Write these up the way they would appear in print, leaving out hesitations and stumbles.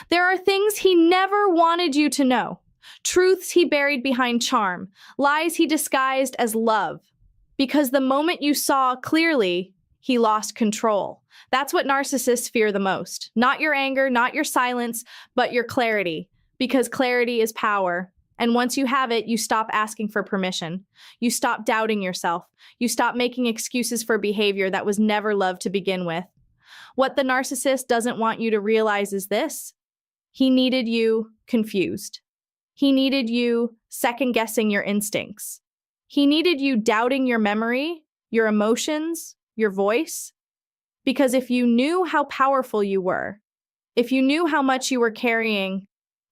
There are things he never wanted you to know, truths he buried behind charm, lies he disguised as love. Because the moment you saw clearly, he lost control. That's what narcissists fear the most. Not your anger, not your silence, but your clarity. Because clarity is power. And once you have it, you stop asking for permission. You stop doubting yourself. You stop making excuses for behavior that was never loved to begin with. What the narcissist doesn't want you to realize is this: he needed you confused. He needed you second-guessing your instincts. He needed you doubting your memory, your emotions, your voice. Because if you knew how powerful you were, if you knew how much you were carrying,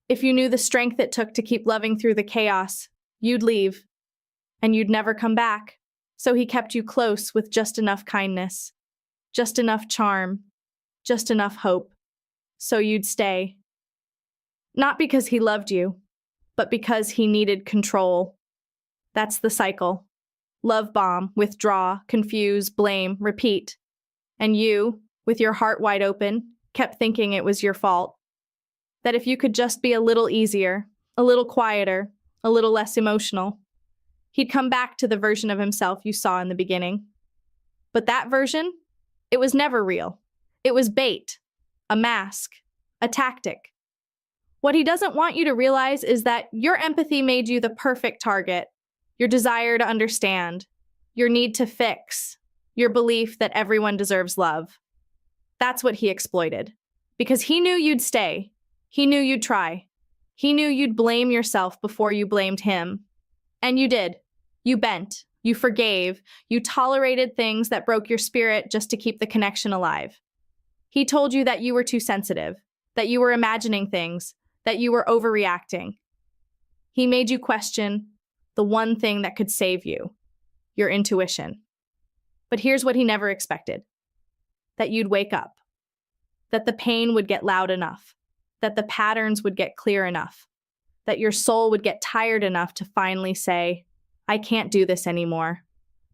if you knew the strength it took to keep loving through the chaos, you'd leave, and you'd never come back. So he kept you close with just enough kindness, just enough charm, just enough hope, so you'd stay. Not because he loved you, but because he needed control. That's the cycle. Love bomb, withdraw, confuse, blame, repeat. And you, with your heart wide open, kept thinking it was your fault. That if you could just be a little easier, a little quieter, a little less emotional, he'd come back to the version of himself you saw in the beginning. But that version, it was never real. It was bait, a mask, a tactic. What he doesn't want you to realize is that your empathy made you the perfect target. Your desire to understand, your need to fix, your belief that everyone deserves love. That's what he exploited. Because he knew you'd stay. He knew you'd try. He knew you'd blame yourself before you blamed him. And you did. You bent. You forgave. You tolerated things that broke your spirit just to keep the connection alive. He told you that you were too sensitive, that you were imagining things, that you were overreacting. He made you question the one thing that could save you, your intuition. But here's what he never expected: that you'd wake up, that the pain would get loud enough, that the patterns would get clear enough, that your soul would get tired enough to finally say, I can't do this anymore.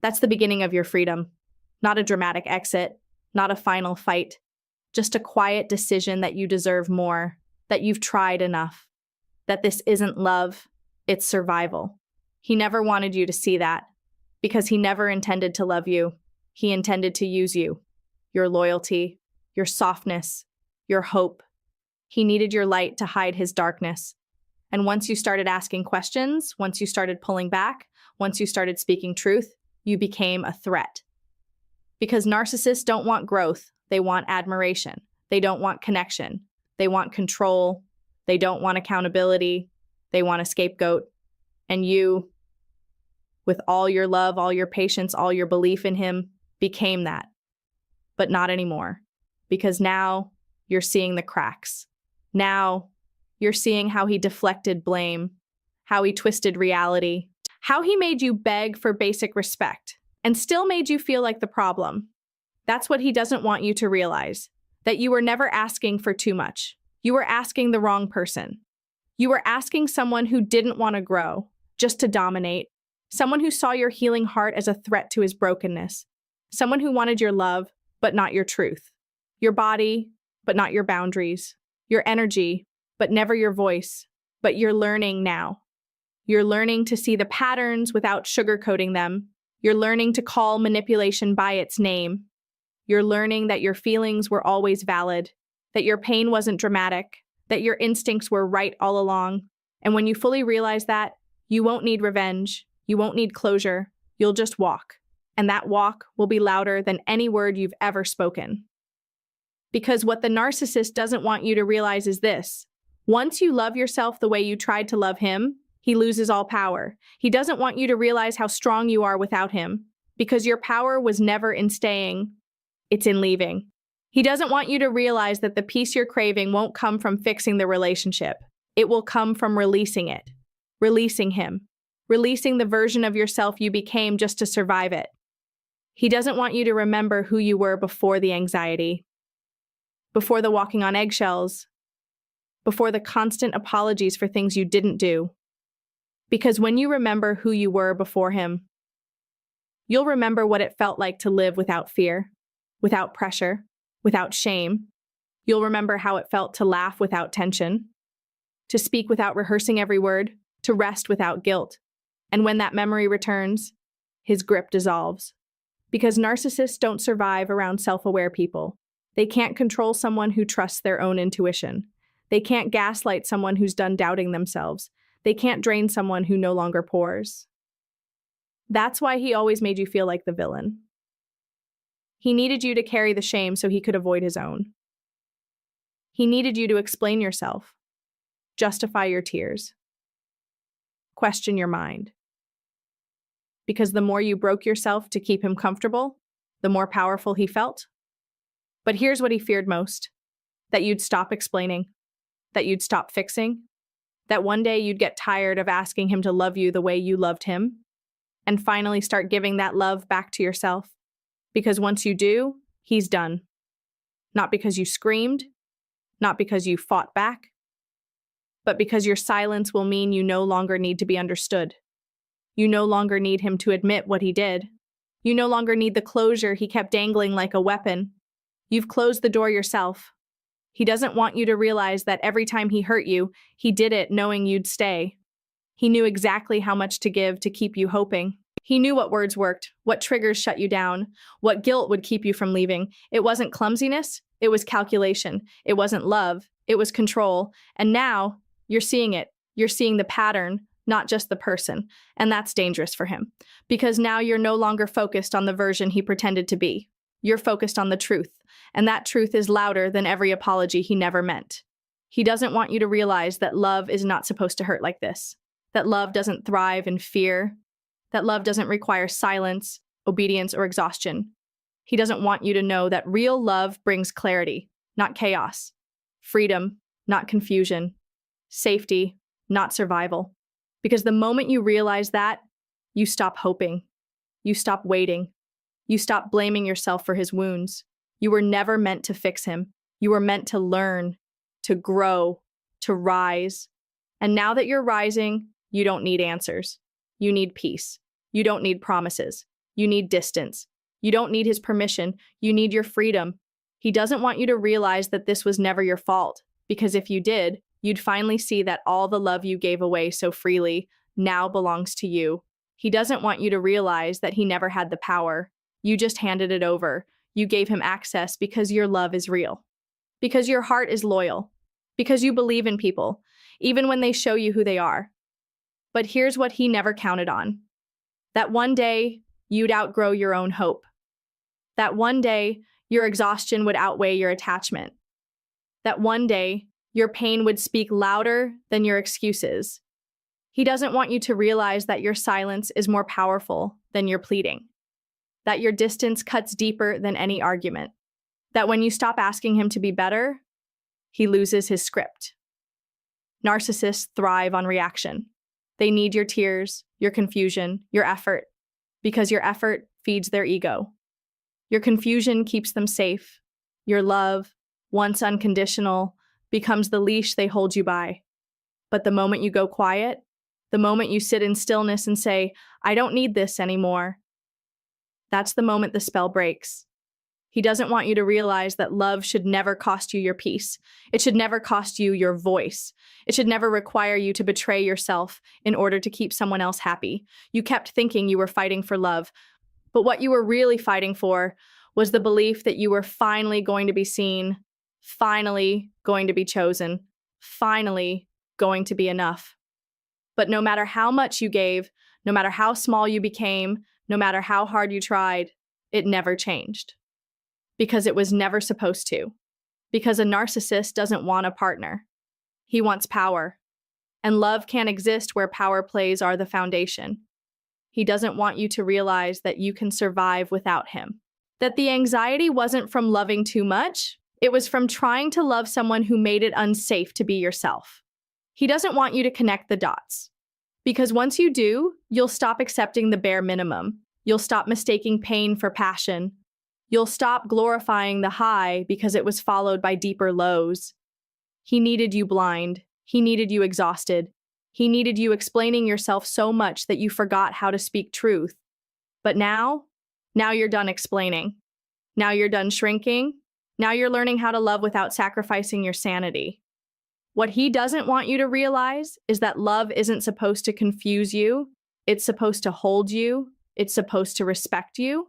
That's the beginning of your freedom. Not a dramatic exit, not a final fight, just a quiet decision that you deserve more, that you've tried enough, that this isn't love, it's survival. He never wanted you to see that, because he never intended to love you. He intended to use you, your loyalty, your softness, your hope. He needed your light to hide his darkness. And once you started asking questions, once you started pulling back, once you started speaking truth, you became a threat. Because narcissists don't want growth, they want admiration. They don't want connection. They want control. They don't want accountability. They want a scapegoat. And you, with all your love, all your patience, all your belief in him, became that. But not anymore. Because now you're seeing the cracks. Now you're seeing how he deflected blame, how he twisted reality, how he made you beg for basic respect and still made you feel like the problem. That's what he doesn't want you to realize, that you were never asking for too much. You were asking the wrong person. You were asking someone who didn't want to grow, just to dominate, someone who saw your healing heart as a threat to his brokenness, someone who wanted your love, but not your truth, your body, but not your boundaries, your energy, but never your voice. But you're learning now. You're learning to see the patterns without sugarcoating them. You're learning to call manipulation by its name. You're learning that your feelings were always valid, that your pain wasn't dramatic, that your instincts were right all along. And when you fully realize that, you won't need revenge, you won't need closure, you'll just walk. And that walk will be louder than any word you've ever spoken. Because what the narcissist doesn't want you to realize is this: once you love yourself the way you tried to love him, he loses all power. He doesn't want you to realize how strong you are without him, because your power was never in staying, it's in leaving. He doesn't want you to realize that the peace you're craving won't come from fixing the relationship. It will come from releasing it, releasing him, releasing the version of yourself you became just to survive it. He doesn't want you to remember who you were before the anxiety, before the walking on eggshells, before the constant apologies for things you didn't do. Because when you remember who you were before him, you'll remember what it felt like to live without fear, without pressure, without shame, You'll remember how it felt to laugh without tension, to speak without rehearsing every word, to rest without guilt. And when that memory returns, his grip dissolves. Because narcissists don't survive around self-aware people. They can't control someone who trusts their own intuition. They can't gaslight someone who's done doubting themselves. They can't drain someone who no longer pours. That's why he always made you feel like the villain. He needed you to carry the shame so he could avoid his own. He needed you to explain yourself, justify your tears, question your mind. Because the more you broke yourself to keep him comfortable, the more powerful he felt. But here's what he feared most: that you'd stop explaining, that you'd stop fixing, that one day you'd get tired of asking him to love you the way you loved him, and finally start giving that love back to yourself. Because once you do, he's done. Not because you screamed, not because you fought back, but because your silence will mean you no longer need to be understood. You no longer need him to admit what he did. You no longer need the closure he kept dangling like a weapon. You've closed the door yourself. He doesn't want you to realize that every time he hurt you, he did it knowing you'd stay. He knew exactly how much to give to keep you hoping. He knew what words worked, what triggers shut you down, what guilt would keep you from leaving. It wasn't clumsiness, it was calculation. It wasn't love, it was control. And now, you're seeing it. You're seeing the pattern, not just the person. And that's dangerous for him. Because now you're no longer focused on the version he pretended to be. You're focused on the truth. And that truth is louder than every apology he never meant. He doesn't want you to realize that love is not supposed to hurt like this. That love doesn't thrive in fear. That love doesn't require silence, obedience, or exhaustion. He doesn't want you to know that real love brings clarity, not chaos. Freedom, not confusion. Safety, not survival. Because the moment you realize that, you stop hoping. You stop waiting. You stop blaming yourself for his wounds. You were never meant to fix him. You were meant to learn, to grow, to rise. And now that you're rising, you don't need answers. You need peace. You don't need promises. You need distance. You don't need his permission. You need your freedom. He doesn't want you to realize that this was never your fault, because if you did, you'd finally see that all the love you gave away so freely now belongs to you. He doesn't want you to realize that he never had the power. You just handed it over. You gave him access because your love is real. Because your heart is loyal. Because you believe in people, even when they show you who they are. But here's what he never counted on. That one day, you'd outgrow your own hope. That one day, your exhaustion would outweigh your attachment. That one day, your pain would speak louder than your excuses. He doesn't want you to realize that your silence is more powerful than your pleading. That your distance cuts deeper than any argument. That when you stop asking him to be better, he loses his script. Narcissists thrive on reaction. They need your tears, your confusion, your effort, because your effort feeds their ego. Your confusion keeps them safe. Your love, once unconditional, becomes the leash they hold you by. But the moment you go quiet, the moment you sit in stillness and say, "I don't need this anymore," that's the moment the spell breaks. He doesn't want you to realize that love should never cost you your peace. It should never cost you your voice. It should never require you to betray yourself in order to keep someone else happy. You kept thinking you were fighting for love, but what you were really fighting for was the belief that you were finally going to be seen, finally going to be chosen, finally going to be enough. But no matter how much you gave, no matter how small you became, no matter how hard you tried, it never changed. Because it was never supposed to. Because a narcissist doesn't want a partner. He wants power. And love can't exist where power plays are the foundation. He doesn't want you to realize that you can survive without him. That the anxiety wasn't from loving too much, it was from trying to love someone who made it unsafe to be yourself. He doesn't want you to connect the dots. Because once you do, you'll stop accepting the bare minimum. You'll stop mistaking pain for passion. You'll stop glorifying the high because it was followed by deeper lows. He needed you blind. He needed you exhausted. He needed you explaining yourself so much that you forgot how to speak truth. But now you're done explaining. Now you're done shrinking. Now you're learning how to love without sacrificing your sanity. What he doesn't want you to realize is that love isn't supposed to confuse you. It's supposed to hold you. It's supposed to respect you.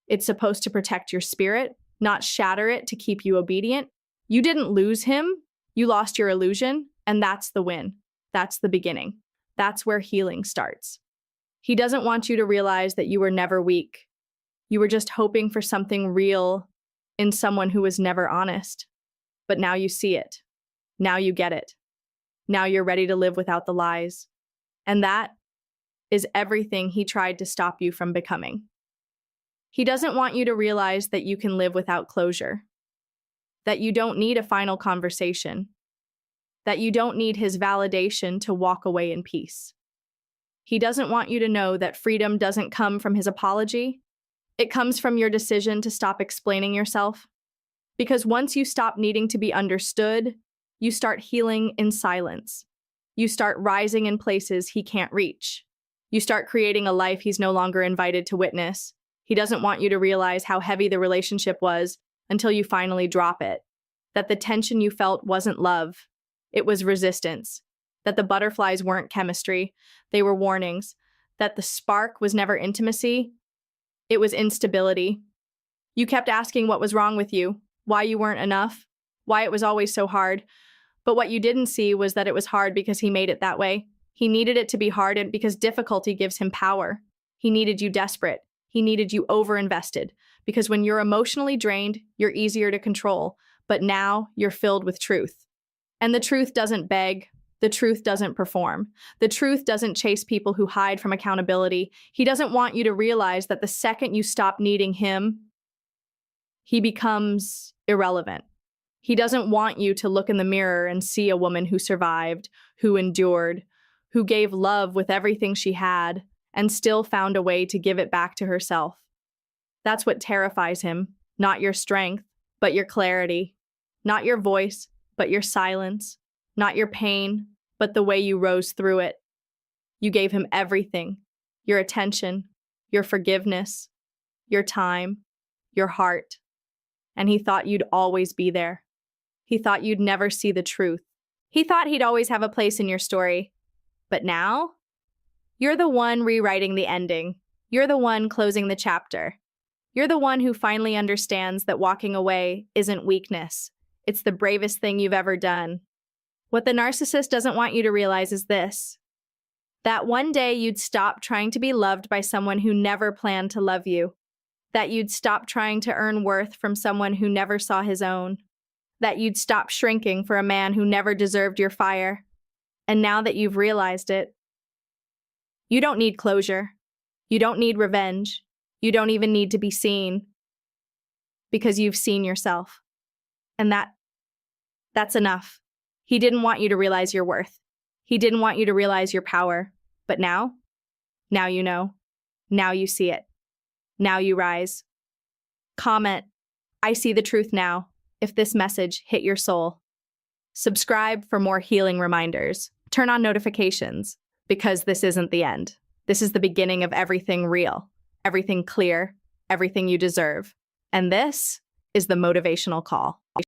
It's supposed to protect your spirit, not shatter it to keep you obedient. You didn't lose him. You lost your illusion, and that's the win. That's the beginning. That's where healing starts. He doesn't want you to realize that you were never weak. You were just hoping for something real in someone who was never honest. But now you see it. Now you get it. Now you're ready to live without the lies. And that is everything he tried to stop you from becoming. He doesn't want you to realize that you can live without closure, that you don't need a final conversation, that you don't need his validation to walk away in peace. He doesn't want you to know that freedom doesn't come from his apology. It comes from your decision to stop explaining yourself. Because once you stop needing to be understood, you start healing in silence. You start rising in places he can't reach. You start creating a life he's no longer invited to witness. He doesn't want you to realize how heavy the relationship was until you finally drop it. That the tension you felt wasn't love. It was resistance. That the butterflies weren't chemistry. They were warnings. That the spark was never intimacy. It was instability. You kept asking what was wrong with you, why you weren't enough, why it was always so hard. But what you didn't see was that it was hard because he made it that way. He needed it to be hard and because difficulty gives him power. He needed you desperate. He needed you over-invested. Because when you're emotionally drained, you're easier to control. But now you're filled with truth. And the truth doesn't beg. The truth doesn't perform. The truth doesn't chase people who hide from accountability. He doesn't want you to realize that the second you stop needing him, he becomes irrelevant. He doesn't want you to look in the mirror and see a woman who survived, who endured, who gave love with everything she had, and still found a way to give it back to herself. That's what terrifies him, not your strength, but your clarity. Not your voice, but your silence. Not your pain, but the way you rose through it. You gave him everything, your attention, your forgiveness, your time, your heart. And he thought you'd always be there. He thought you'd never see the truth. He thought he'd always have a place in your story. But now, you're the one rewriting the ending. You're the one closing the chapter. You're the one who finally understands that walking away isn't weakness. It's the bravest thing you've ever done. What the narcissist doesn't want you to realize is this: that one day you'd stop trying to be loved by someone who never planned to love you. That you'd stop trying to earn worth from someone who never saw his own. That you'd stop shrinking for a man who never deserved your fire. And now that you've realized it, you don't need closure. You don't need revenge. You don't even need to be seen. Because you've seen yourself. And that's enough. He didn't want you to realize your worth. He didn't want you to realize your power. But now you know. Now you see it. Now you rise. Comment, "I see the truth now," if this message hit your soul. Subscribe for more healing reminders. Turn on notifications, because this isn't the end. This is the beginning of everything real, everything clear, everything you deserve. And this is the motivational call.